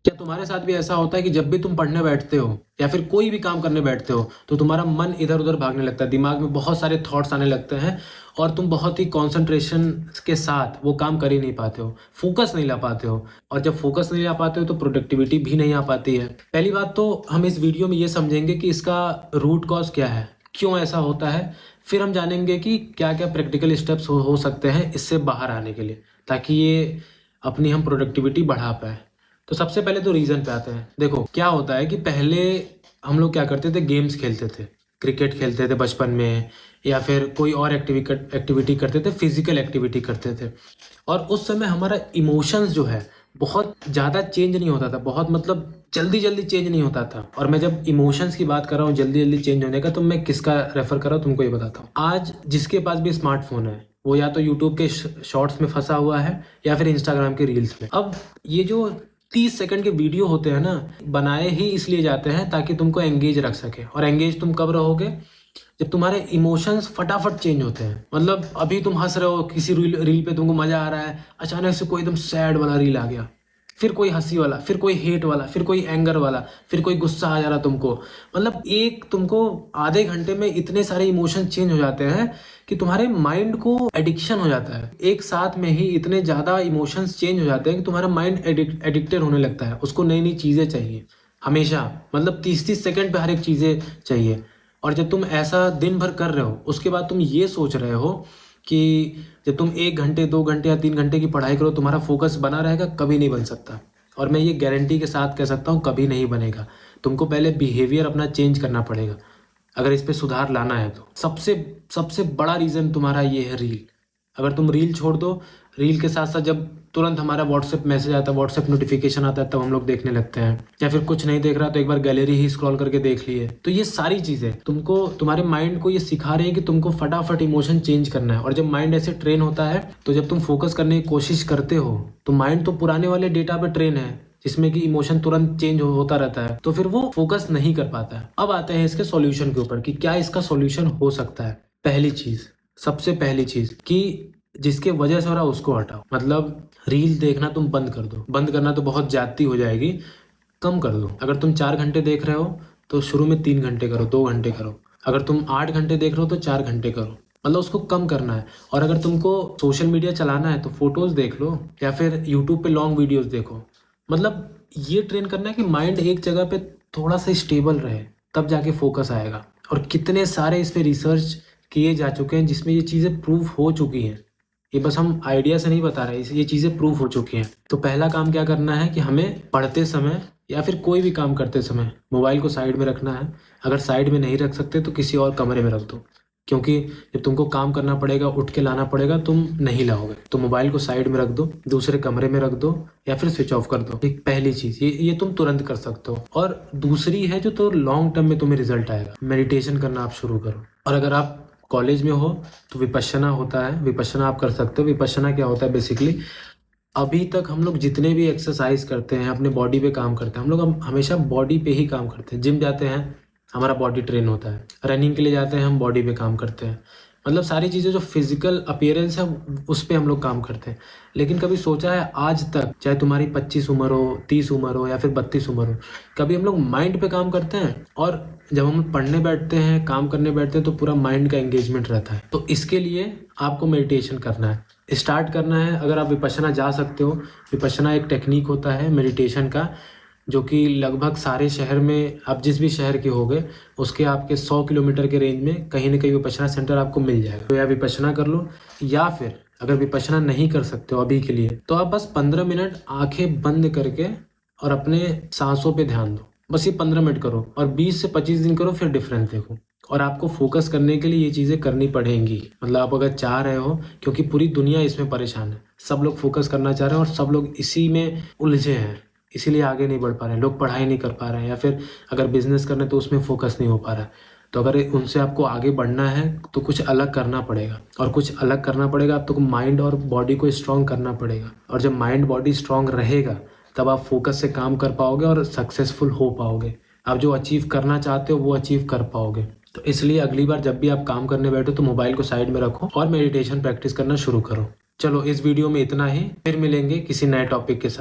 क्या तुम्हारे साथ भी ऐसा होता है कि जब भी तुम पढ़ने बैठते हो या फिर कोई भी काम करने बैठते हो तो तुम्हारा मन इधर उधर भागने लगता है, दिमाग में बहुत सारे थॉट्स आने लगते हैं और तुम बहुत ही कंसंट्रेशन के साथ वो काम कर ही नहीं पाते हो, फोकस नहीं ला पाते हो। और जब फोकस नहीं ला पाते हो तो प्रोडक्टिविटी भी नहीं आ पाती है। पहली बात तो हम इस वीडियो में ये समझेंगे कि इसका रूट कॉज क्या है, क्यों ऐसा होता है। फिर हम जानेंगे कि क्या क्या प्रैक्टिकल स्टेप्स हो सकते हैं इससे बाहर आने के लिए, ताकि ये अपनी हम प्रोडक्टिविटी बढ़ा पाए। तो सबसे पहले तो रीज़न पे आते हैं। देखो क्या होता है कि पहले हम लोग क्या करते थे, गेम्स खेलते थे, क्रिकेट खेलते थे बचपन में, या फिर कोई और एक्टिविटी करते थे, फिजिकल एक्टिविटी करते थे। और उस समय हमारा इमोशंस जो है बहुत ज़्यादा चेंज नहीं होता था, बहुत मतलब जल्दी जल्दी चेंज नहीं होता था। और मैं जब इमोशंस की बात कर रहा हूँ जल्दी जल्दी चेंज होने का, तो मैं किसका रेफर कर रहा हूँ तुमको ये बताता हूँ। आज जिसके पास भी स्मार्टफोन है वो या तो यूट्यूब के शॉर्ट्स में फंसा हुआ है या फिर इंस्टाग्राम के रील्स में। अब ये जो 30 सेकंड के वीडियो होते हैं ना, बनाए ही इसलिए जाते हैं ताकि तुमको एंगेज रख सके। और एंगेज तुम कब रहोगे, जब तुम्हारे इमोशंस फटाफट चेंज होते हैं। मतलब अभी तुम हंस रहे हो, किसी रील पे तुमको मजा आ रहा है, अचानक से कोई एकदम सैड वाला रील आ गया, फिर कोई हंसी वाला, फिर कोई हेट वाला, फिर कोई एंगर वाला, फिर कोई गुस्सा आ जा रहा तुमको। मतलब एक तुमको आधे घंटे में इतने सारे इमोशन चेंज हो जाते हैं कि तुम्हारे माइंड को एडिक्शन हो जाता है। एक साथ में ही इतने ज़्यादा इमोशंस चेंज हो जाते हैं कि तुम्हारा माइंड एडिक्टेड होने लगता है। उसको नई नई चीज़ें चाहिए हमेशा, मतलब 30-30 सेकंड पे हर एक चीज़ें चाहिए। और जब तुम ऐसा दिन भर कर रहे हो उसके बाद तुम ये सोच रहे हो कि जब तुम 1 घंटे 2 घंटे या 3 घंटे की पढ़ाई करो तुम्हारा फोकस बना रहेगा, कभी नहीं बन सकता। और मैं ये गारंटी के साथ कह सकता हूँ कभी नहीं बनेगा। तुमको पहले बिहेवियर अपना चेंज करना पड़ेगा अगर इस पे सुधार लाना है तो। सबसे सबसे बड़ा रीज़न तुम्हारा ये है रील। अगर तुम रील छोड़ दो, रील के साथ साथ जब तुरंत हमारा व्हाट्सएप मैसेज आता है, व्हाट्सएप नोटिफिकेशन आता है, तब हम लोग देखने लगते हैं। या फिर कुछ नहीं देख रहा तो एक बार गैलरी ही स्क्रॉल करके देख लिए। तो ये सारी चीज़ें तुमको, तुम्हारे माइंड को ये सिखा रही है कि तुमको फटाफट इमोशन चेंज करना है। और जब माइंड ऐसे ट्रेन होता है तो जब तुम फोकस करने की कोशिश करते हो तो माइंड तो पुराने वाले डेटा पे ट्रेन है जिसमें कि इमोशन तुरंत चेंज होता रहता है, तो फिर वो फोकस नहीं कर पाता है। अब आते हैं इसके सॉल्यूशन के ऊपर कि क्या इसका सॉल्यूशन हो सकता है। पहली चीज, सबसे पहली चीज कि जिसके वजह से हो रहा है उसको हटाओ। मतलब रील देखना तुम बंद कर दो। बंद करना तो बहुत ज्यादती हो जाएगी, कम कर दो। अगर तुम 4 घंटे देख रहे हो तो शुरू में 3 घंटे करो, 2 घंटे करो। अगर तुम 8 घंटे देख रहे हो तो 4 घंटे करो। मतलब उसको कम करना है। और अगर तुमको सोशल मीडिया चलाना है तो फोटोज देख लो या फिर यूट्यूब पे लॉन्ग वीडियोस देखो। मतलब ये ट्रेन करना है कि माइंड एक जगह पे थोड़ा सा स्टेबल रहे, तब जाके फोकस आएगा। और कितने सारे इस पे रिसर्च किए जा चुके हैं जिसमें ये चीज़ें प्रूव हो चुकी हैं। ये बस हम आइडिया से नहीं बता रहे, ये चीज़ें प्रूव हो चुकी हैं। तो पहला काम क्या करना है कि हमें पढ़ते समय या फिर कोई भी काम करते समय मोबाइल को साइड में रखना है। अगर साइड में नहीं रख सकते तो किसी और कमरे में रख दो, क्योंकि जब तुमको काम करना पड़ेगा, उठ के लाना पड़ेगा, तुम नहीं लाओगे। तो मोबाइल को साइड में रख दो, दूसरे कमरे में रख दो या फिर स्विच ऑफ कर दो। एक पहली चीज ये तुम तुरंत कर सकते हो। और दूसरी है जो तो लॉन्ग टर्म में तुम्हें रिजल्ट आएगा, मेडिटेशन करना आप शुरू करो। और अगर आप कॉलेज में हो तो विपश्यना होता है, विपश्यना आप कर सकते हो। विपश्यना क्या होता है बेसिकली, अभी तक हम लोग जितने भी एक्सरसाइज करते हैं, अपने बॉडी पे काम करते हैं, हम लोग हमेशा बॉडी पे ही काम करते हैं। जिम जाते हैं हमारा बॉडी ट्रेन होता है, रनिंग के लिए जाते हैं हम बॉडी पे काम करते हैं। मतलब सारी चीज़ें जो फिजिकल अपीयरेंस है उस पे हम लोग काम करते हैं। लेकिन कभी सोचा है आज तक, चाहे तुम्हारी 25 उम्र हो, 30 उम्र हो या फिर 32 उम्र हो, कभी हम लोग माइंड पे काम करते हैं? और जब हम पढ़ने बैठते हैं, काम करने बैठते हैं, तो पूरा माइंड का एंगेजमेंट रहता है। तो इसके लिए आपको मेडिटेशन करना है, स्टार्ट करना है। अगर आप विपश्यना जा सकते हो, विपश्यना एक टेक्निक होता है मेडिटेशन का, जो कि लगभग सारे शहर में, आप जिस भी शहर के होगे उसके आपके 100 किलोमीटर के रेंज में कहीं ना कहीं विपश्यना सेंटर आपको मिल जाएगा। तो या विपश्यना कर लो, या फिर अगर विपश्यना नहीं कर सकते हो अभी के लिए तो आप बस 15 मिनट आंखें बंद करके और अपने सांसों पे ध्यान दो। बस ये 15 मिनट करो और 20 से 25 दिन करो, फिर डिफरेंस देखो। और आपको फोकस करने के लिए ये चीज़ें करनी पड़ेंगी। मतलब आप अगर चाह रहे हो, क्योंकि पूरी दुनिया इसमें परेशान है, सब लोग फोकस करना चाह रहे हैं और सब लोग इसी में उलझे हैं, इसीलिए आगे नहीं बढ़ पा रहे हैं। लोग पढ़ाई नहीं कर पा रहे हैं, या फिर अगर बिजनेस करना है तो उसमें फोकस नहीं हो पा रहा है। तो अगर उनसे आपको आगे बढ़ना है तो कुछ अलग करना पड़ेगा। और कुछ अलग करना पड़ेगा आपको, माइंड और बॉडी को स्ट्रांग करना पड़ेगा। और जब माइंड बॉडी स्ट्रांग रहेगा तब आप फोकस से काम कर पाओगे और सक्सेसफुल हो पाओगे। आप जो अचीव करना चाहते हो वो अचीव कर पाओगे। तो इसलिए अगली बार जब भी आप काम करने बैठो तो मोबाइल को साइड में रखो और मेडिटेशन प्रैक्टिस करना शुरू करो। चलो इस वीडियो में इतना ही, फिर मिलेंगे किसी नए टॉपिक के साथ।